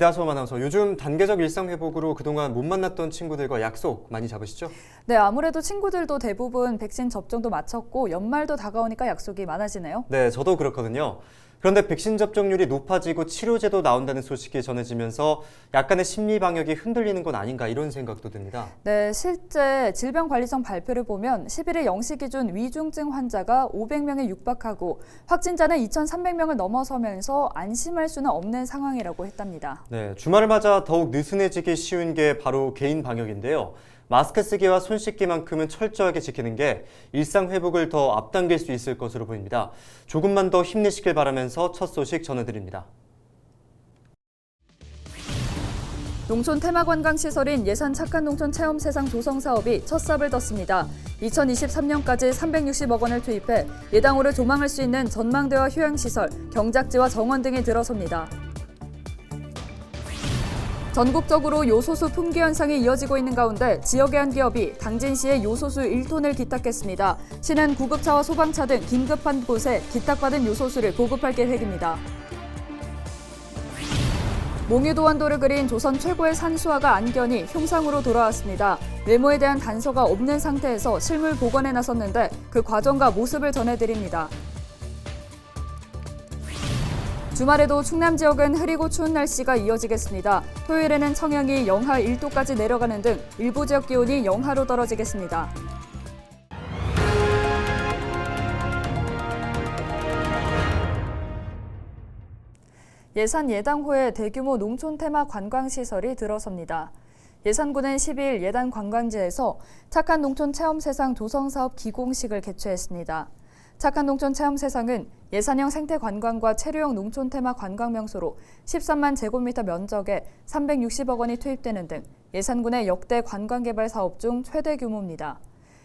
이다솜 아나운서, 요즘 단계적 일상 회복으로 그동안 못 만났던 친구들과 약속 많이 잡으시죠? 네, 아무래도 친구들도 대부분 백신 접종도 마쳤고 연말도 다가오니까 약속이 많아지네요. 네, 저도 그렇거든요. 그런데 백신 접종률이 높아지고 치료제도 나온다는 소식이 전해지면서 약간의 심리 방역이 흔들리는 건 아닌가 이런 생각도 듭니다. 네, 실제 질병관리청 발표를 보면 11일 0시 기준 위중증 환자가 500명에 육박하고 확진자는 2,300명을 넘어서면서 안심할 수는 없는 상황이라고 했답니다. 네, 주말을 맞아 더욱 느슨해지기 쉬운 게 바로 개인 방역인데요. 마스크 쓰기와 손 씻기만큼은 철저하게 지키는 게 일상 회복을 더 앞당길 수 있을 것으로 보입니다. 조금만 더 힘내시길 바라면서 첫 소식 전해드립니다. 농촌 테마관광시설인 예산 착한 농촌 체험세상 조성 사업이 첫 삽을 떴습니다. 2023년까지 360억 원을 투입해 예당호를 조망할 수 있는 전망대와 휴양시설, 경작지와 정원 등이 들어섭니다. 전국적으로 요소수 품귀 현상이 이어지고 있는 가운데 지역의 한 기업이 당진시에 요소수 1톤을 기탁했습니다. 시는 구급차와 소방차 등 긴급한 곳에 기탁받은 요소수를 보급할 계획입니다. 몽유도원도를 그린 조선 최고의 산수화가 안견이 흉상으로 돌아왔습니다. 외모에 대한 단서가 없는 상태에서 실물 복원에 나섰는데 그 과정과 모습을 전해드립니다. 주말에도 충남 지역은 흐리고 추운 날씨가 이어지겠습니다. 토요일에는 청양이 영하 1도까지 내려가는 등 일부 지역 기온이 영하로 떨어지겠습니다. 예산 예당호에 대규모 농촌 테마 관광시설이 들어섭니다. 예산군은 12일 예단 관광지에서 착한 농촌 체험세상 조성사업 기공식을 개최했습니다. 착한 농촌 체험세상은 예산형 생태관광과 체류형 농촌 테마 관광명소로 13만 제곱미터 면적에 360억 원이 투입되는 등 예산군의 역대 관광개발 사업 중 최대 규모입니다.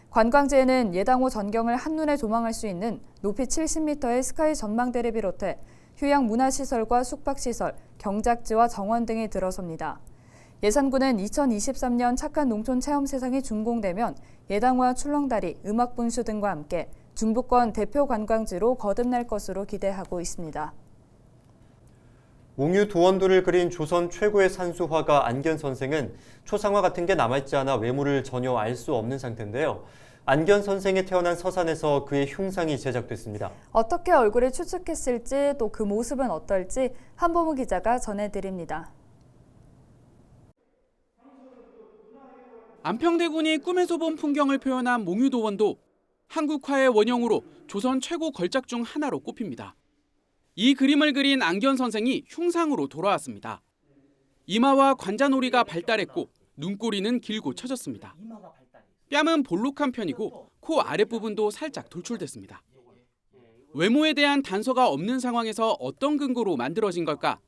관광지에는 예당호 전경을 한눈에 조망할 수 있는 높이 70m의 스카이 전망대를 비롯해 휴양 문화시설과 숙박시설, 경작지와 정원 등이 들어섭니다. 예산군은 2023년 착한 농촌 체험세상이 준공되면 예당호와 출렁다리, 음악분수 등과 함께 중부권 대표 관광지로 거듭날 것으로 기대하고 있습니다. 몽유도원도를 그린 조선 최고의 산수화가 안견 선생은 초상화 같은 게 남아있지 않아 외모를 전혀 알 수 없는 상태인데요. 안견 선생이 태어난 서산에서 그의 흉상이 제작됐습니다. 어떻게 얼굴을 추측했을지 또 그 모습은 어떨지 한보무 기자가 전해드립니다. 안평대군이 꿈에서 본 풍경을 표현한 몽유도원도 한국화의 원형으로 조선 최고 걸작 중 하나로 꼽힙니다. 이 그림을 그린 안견 선생이 흉상으로 돌아왔습니다. 이마와 관자놀이가 발달했고 눈꼬리는 길고 처졌습니다. 뺨은 볼록한 편이고 코 아랫부분도 살짝 돌출됐습니다. 외모에 대한 단서가 없는 상황에서 어떤 근거로 만들어진 걸까?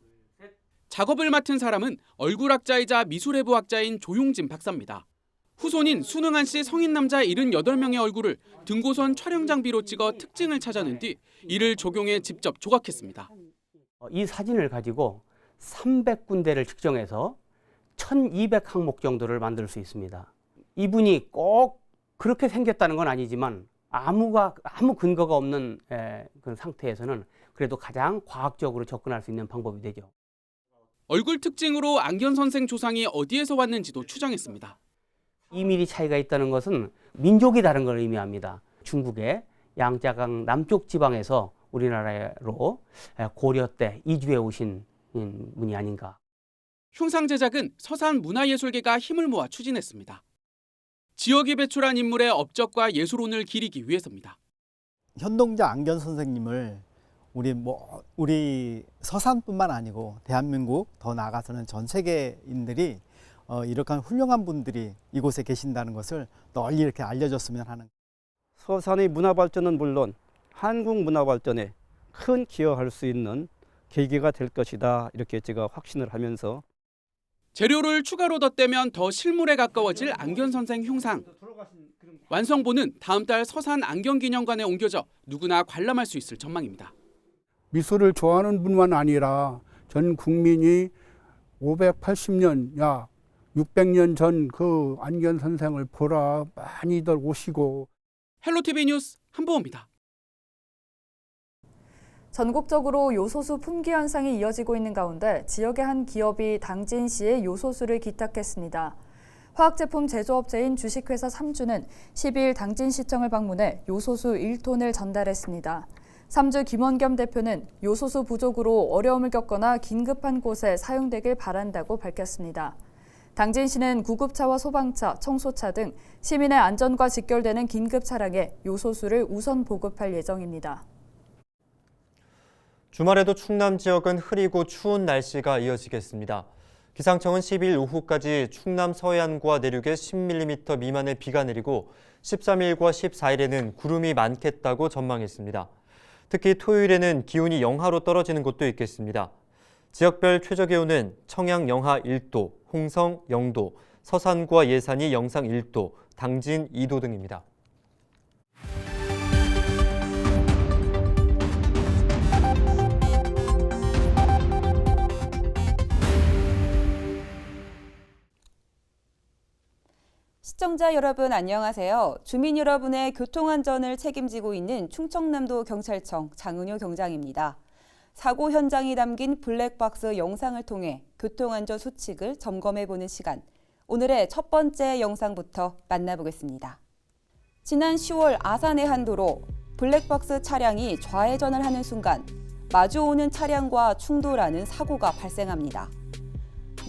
작업을 맡은 사람은 얼굴학자이자 미술해부학자인 조용진 박사입니다. 후손인 순응한 씨 성인 남자 78명의 얼굴을 등고선 촬영 장비로 찍어 특징을 찾아낸 뒤 이를 적용해 직접 조각했습니다. 이 사진을 가지고 300군데를 측정해서 1200항목 정도를 만들 수 있습니다. 이분이 꼭 그렇게 생겼다는 건 아니지만 아무 근거가 없는 그런 상태에서는 그래도 가장 과학적으로 접근할 수 있는 방법이 되죠. 얼굴 특징으로 안견 선생 조상이 어디에서 왔는지도 추정했습니다. 2mm 차이가 있다는 것은 민족이 다른 걸 의미합니다. 중국의 양자강 남쪽 지방에서 우리나라로 고려 때 이주해 오신 분이 아닌가. 흉상 제작은 서산 문화예술계가 힘을 모아 추진했습니다. 지역이 배출한 인물의 업적과 예술혼을 기리기 위해서입니다. 현동자 안견 선생님을 우리 서산뿐만 아니고 대한민국 더 나아가서는 전 세계인들이 이렇게 훌륭한 분들이 이곳에 계신다는 것을 널리 이렇게 알려줬으면 하는. 서산의 문화 발전은 물론 한국 문화 발전에 큰 기여할 수 있는 계기가 될 것이다, 이렇게 제가 확신을 하면서 재료를 추가로 덧대면 더 실물에 가까워질 안견 선생 흉상. 완성본은 다음 달 서산 안견기념관에 옮겨져 누구나 관람할 수 있을 전망입니다. 미술을 좋아하는 분만 아니라 전 국민이 580년, 약 600년 전 그 안견 선생을 보러 많이들 오시고. 헬로티비 뉴스 한보호입니다. 전국적으로 요소수 품귀 현상이 이어지고 있는 가운데 지역의 한 기업이 당진시에 요소수를 기탁했습니다. 화학제품 제조업체인 주식회사 삼주는 12일 당진시청을 방문해 요소수 1톤을 전달했습니다. 삼주 김원겸 대표는 요소수 부족으로 어려움을 겪거나 긴급한 곳에 사용되길 바란다고 밝혔습니다. 당진시는 구급차와 소방차, 청소차 등 시민의 안전과 직결되는 긴급 차량에 요소수를 우선 보급할 예정입니다. 주말에도 충남 지역은 흐리고 추운 날씨가 이어지겠습니다. 기상청은 12일 오후까지 충남 서해안과 내륙에 10mm 미만의 비가 내리고 13일과 14일에는 구름이 많겠다고 전망했습니다. 특히 토요일에는 기온이 영하로 떨어지는 곳도 있겠습니다. 지역별 최저기온은 청양 영하 1도, 홍성 0도, 서산과 예산이 영상 1도, 당진 2도 등입니다. 시청자 여러분 안녕하세요. 주민 여러분의 교통안전을 책임지고 있는 충청남도 경찰청 장은효 경장입니다. 사고 현장이 담긴 블랙박스 영상을 통해 교통안전 수칙을 점검해보는 시간. 오늘의 첫 번째 영상부터 만나보겠습니다. 지난 10월 아산의 한 도로 블랙박스 차량이 좌회전을 하는 순간 마주오는 차량과 충돌하는 사고가 발생합니다.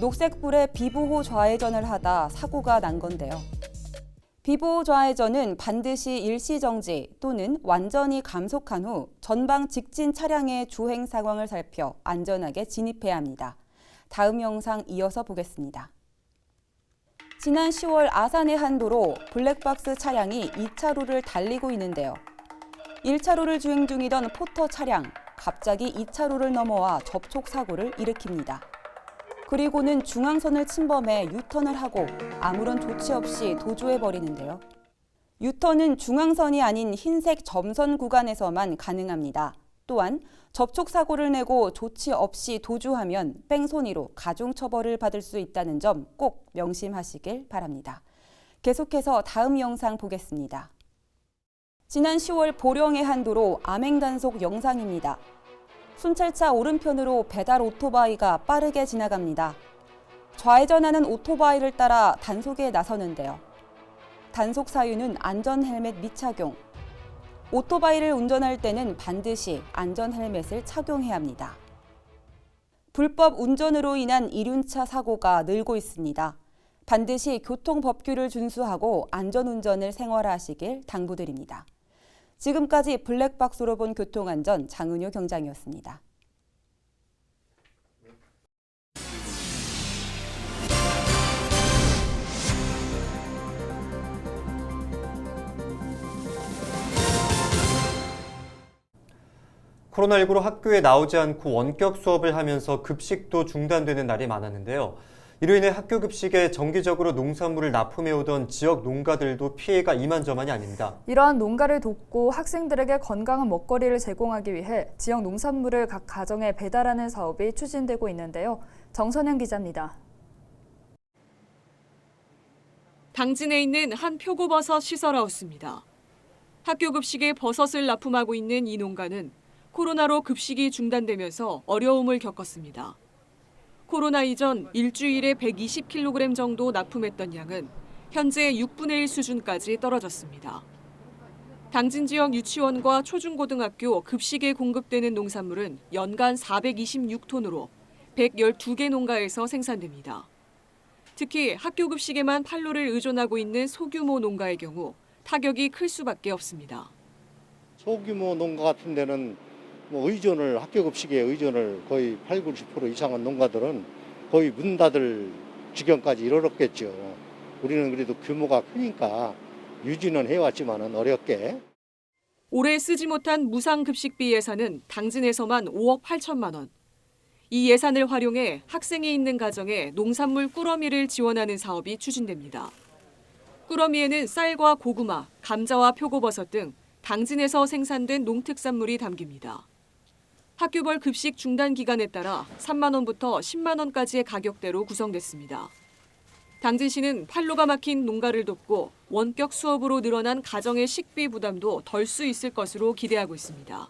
녹색불에 비보호 좌회전을 하다 사고가 난 건데요. 비보호 좌회전은 반드시 일시정지 또는 완전히 감속한 후 전방 직진 차량의 주행 상황을 살펴 안전하게 진입해야 합니다. 다음 영상 이어서 보겠습니다. 지난 10월 아산의 한 도로 블랙박스 차량이 2차로를 달리고 있는데요. 1차로를 주행 중이던 포터 차량, 갑자기 2차로를 넘어와 접촉사고를 일으킵니다. 그리고는 중앙선을 침범해 유턴을 하고 아무런 조치 없이 도주해버리는데요. 유턴은 중앙선이 아닌 흰색 점선 구간에서만 가능합니다. 또한 접촉사고를 내고 조치 없이 도주하면 뺑소니로 가중처벌을 받을 수 있다는 점 꼭 명심하시길 바랍니다. 계속해서 다음 영상 보겠습니다. 지난 10월 보령의 한 도로 암행단속 영상입니다. 순찰차 오른편으로 배달 오토바이가 빠르게 지나갑니다. 좌회전하는 오토바이를 따라 단속에 나서는데요. 단속 사유는 안전 헬멧 미착용. 오토바이를 운전할 때는 반드시 안전 헬멧을 착용해야 합니다. 불법 운전으로 인한 이륜차 사고가 늘고 있습니다. 반드시 교통법규를 준수하고 안전운전을 생활화하시길 당부드립니다. 지금까지 블랙박스로 본 교통안전 장은효 경장이었습니다. 코로나19로 학교에 나오지 않고 원격 수업을 하면서 급식도 중단되는 날이 많았는데요. 이로 인해 학교 급식에 정기적으로 농산물을 납품해오던 지역 농가들도 피해가 이만저만이 아닙니다. 이러한 농가를 돕고 학생들에게 건강한 먹거리를 제공하기 위해 지역 농산물을 각 가정에 배달하는 사업이 추진되고 있는데요. 정선영 기자입니다. 당진에 있는 한 표고버섯 시설하우스입니다. 학교 급식에 버섯을 납품하고 있는 이 농가는 코로나로 급식이 중단되면서 어려움을 겪었습니다. 코로나 이전 일주일에 120kg 정도 납품했던 양은 현재 6분의 1 수준까지 떨어졌습니다. 당진 지역 유치원과 초중고등학교 급식에 공급되는 농산물은 연간 426톤으로 112개 농가에서 생산됩니다. 특히 학교 급식에만 판로를 의존하고 있는 소규모 농가의 경우 타격이 클 수밖에 없습니다. 소규모 농가 같은 데는 의존을 학교 급식에 의존을 거의 80-90% 이상한 농가들은 거의 문 닫을 지경까지 이르렀겠죠. 우리는 그래도 규모가 크니까 유지는 해왔지만은 어렵게. 올해 쓰지 못한 무상급식비 예산은 당진에서만 5억 8천만 원. 이 예산을 활용해 학생이 있는 가정에 농산물 꾸러미를 지원하는 사업이 추진됩니다. 꾸러미에는 쌀과 고구마, 감자와 표고버섯 등 당진에서 생산된 농특산물이 담깁니다. 학교별 급식 중단 기간에 따라 3만 원부터 10만 원까지의 가격대로 구성됐습니다. 당진시는 판로가 막힌 농가를 돕고 원격 수업으로 늘어난 가정의 식비 부담도 덜 수 있을 것으로 기대하고 있습니다.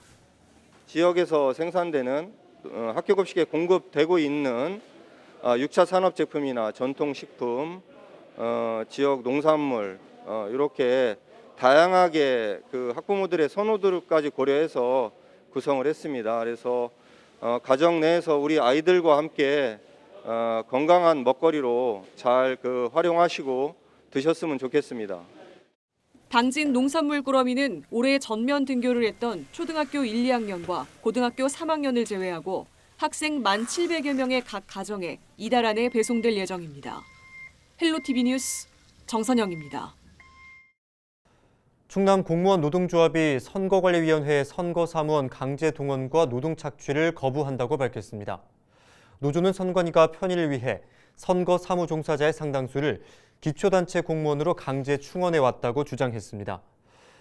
지역에서 생산되는 학교급식에 공급되고 있는 6차 산업 제품이나 전통식품, 지역 농산물 이렇게 다양하게 그 학부모들의 선호들까지 고려해서 구성을 했습니다. 그래서 가정 내에서 우리 아이들과 함께 건강한 먹거리로 잘 활용하시고 드셨으면 좋겠습니다. 당진 농산물 꾸러미는 올해 전면 등교를 했던 초등학교 1, 2학년과 고등학교 3학년을 제외하고 학생 1,700여 명의 각 가정에 이달 안에 배송될 예정입니다. 헬로티비 뉴스 정선영입니다. 충남 공무원 노동조합이 선거관리위원회 선거사무원 강제 동원과 노동 착취를 거부한다고 밝혔습니다. 노조는 선관위가 편의를 위해 선거사무 종사자의 상당수를 기초단체 공무원으로 강제 충원해 왔다고 주장했습니다.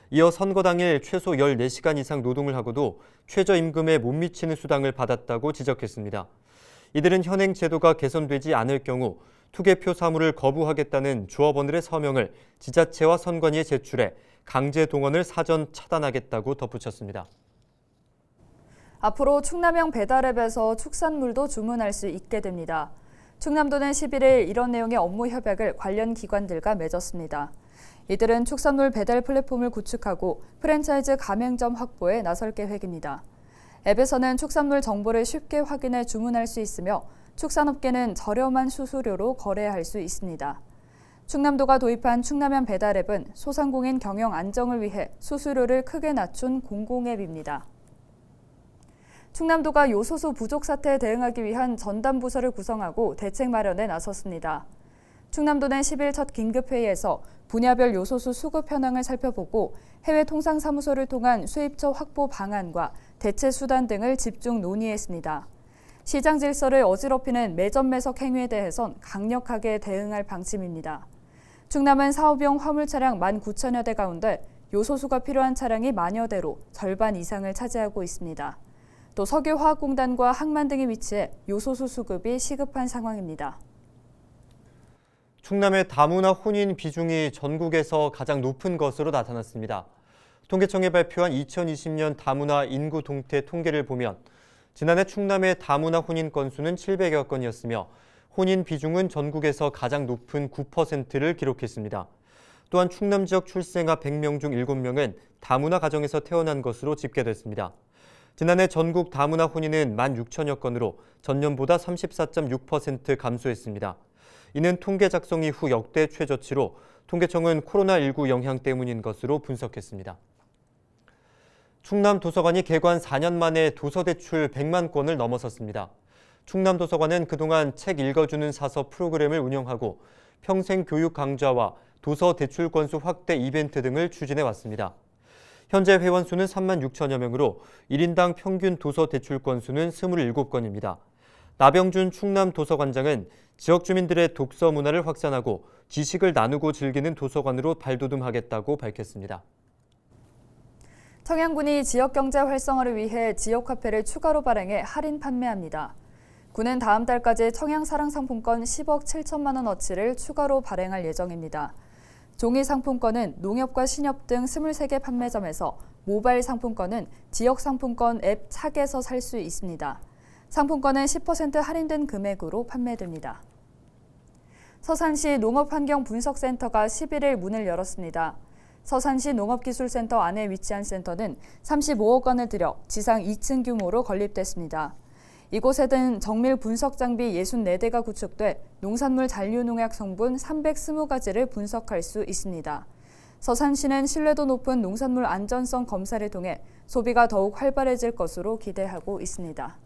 이어 선거 당일 최소 14시간 이상 노동을 하고도 최저임금에 못 미치는 수당을 받았다고 지적했습니다. 이들은 현행 제도가 개선되지 않을 경우 투개표 사무를 거부하겠다는 조합원들의 서명을 지자체와 선관위에 제출해 강제 동원을 사전 차단하겠다고 덧붙였습니다. 앞으로 충남형 배달앱에서 축산물도 주문할 수 있게 됩니다. 충남도는 11일 이런 내용의 업무 협약을 관련 기관들과 맺었습니다. 이들은 축산물 배달 플랫폼을 구축하고 프랜차이즈 가맹점 확보에 나설 계획입니다. 앱에서는 축산물 정보를 쉽게 확인해 주문할 수 있으며 축산업계는 저렴한 수수료로 거래할 수 있습니다. 충남도가 도입한 충남형 배달앱은 소상공인 경영 안정을 위해 수수료를 크게 낮춘 공공앱입니다. 충남도가 요소수 부족 사태에 대응하기 위한 전담부서를 구성하고 대책 마련에 나섰습니다. 충남도는 10일 첫 긴급회의에서 분야별 요소수 수급 현황을 살펴보고 해외 통상사무소를 통한 수입처 확보 방안과 대체 수단 등을 집중 논의했습니다. 시장 질서를 어지럽히는 매점 매석 행위에 대해선 강력하게 대응할 방침입니다. 충남은 사업용 화물 차량 19,000여 대 가운데 요소수가 필요한 차량이 만여 대로 절반 이상을 차지하고 있습니다. 또 석유화학공단과 항만 등이 위치해 요소수 수급이 시급한 상황입니다. 충남의 다문화 혼인 비중이 전국에서 가장 높은 것으로 나타났습니다. 통계청이 발표한 2020년 다문화 인구 동태 통계를 보면 지난해 충남의 다문화 혼인 건수는 700여 건이었으며 혼인 비중은 전국에서 가장 높은 9%를 기록했습니다. 또한 충남 지역 출생아 100명 중 7명은 다문화 가정에서 태어난 것으로 집계됐습니다. 지난해 전국 다문화 혼인은 16,000여 건으로 전년보다 34.6% 감소했습니다. 이는 통계 작성 이후 역대 최저치로 통계청은 코로나19 영향 때문인 것으로 분석했습니다. 충남 도서관이 개관 4년 만에 도서 대출 100만 건을 넘어섰습니다. 충남 도서관은 그동안 책 읽어주는 사서 프로그램을 운영하고 평생 교육 강좌와 도서 대출 건수 확대 이벤트 등을 추진해 왔습니다. 현재 회원 수는 36,000여 명으로 1인당 평균 도서 대출 건수는 27건입니다. 나병준 충남 도서관장은 지역 주민들의 독서 문화를 확산하고 지식을 나누고 즐기는 도서관으로 발돋움하겠다고 밝혔습니다. 청양군이 지역경제 활성화를 위해 지역화폐를 추가로 발행해 할인 판매합니다. 군은 다음 달까지 청양사랑상품권 10억 7천만 원어치를 추가로 발행할 예정입니다. 종이 상품권은 농협과 신협 등 23개 판매점에서, 모바일 상품권은 지역상품권 앱 착에서 살 수 있습니다. 상품권은 10% 할인된 금액으로 판매됩니다. 서산시 농업환경분석센터가 11일 문을 열었습니다. 서산시 농업기술센터 안에 위치한 센터는 35억 원을 들여 지상 2층 규모로 건립됐습니다. 이곳에는 정밀 분석 장비 64대가 구축돼 농산물 잔류농약 성분 320가지를 분석할 수 있습니다. 서산시는 신뢰도 높은 농산물 안전성 검사를 통해 소비가 더욱 활발해질 것으로 기대하고 있습니다.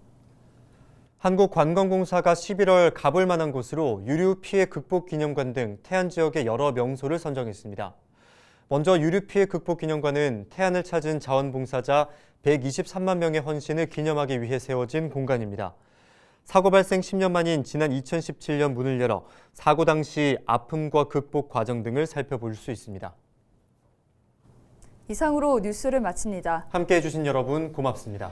한국관광공사가 11월 가볼 만한 곳으로 유류 피해 극복 기념관 등 태안 지역의 여러 명소를 선정했습니다. 먼저 유류 피해 극복 기념관은 태안을 찾은 자원봉사자 123만 명의 헌신을 기념하기 위해 세워진 공간입니다. 사고 발생 10년 만인 지난 2017년 문을 열어 사고 당시 아픔과 극복 과정 등을 살펴볼 수 있습니다. 이상으로 뉴스를 마칩니다. 함께해 주신 여러분 고맙습니다.